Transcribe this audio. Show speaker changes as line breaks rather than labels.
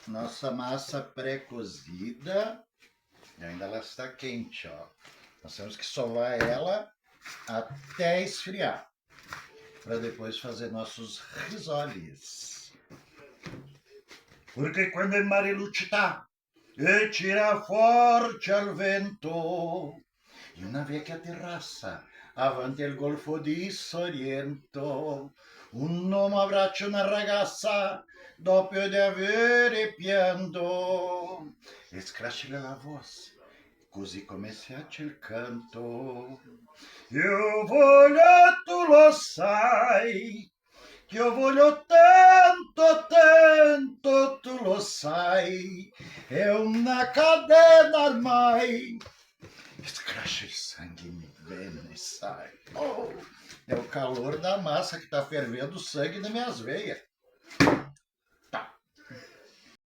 nossa massa pré-cozida. E ainda ela está quente, ó. Nós temos que sovar ela até esfriar, para depois fazer nossos risoles. Porque quando il mare lucita e tira forte al vento, in una vecchia terrazza avanti al golfo di Sorrento, un uomo abbraccia una ragazza dopo di avere pianto e scrascila la voce. Così come si acce il canto. Io voglio, tu lo sai, io voglio tanto, tanto, tu lo sai, è una cadena ormai. Escracha de sangue me vem e sai. Oh, é o calor da massa que tá fervendo o sangue nas minhas veias.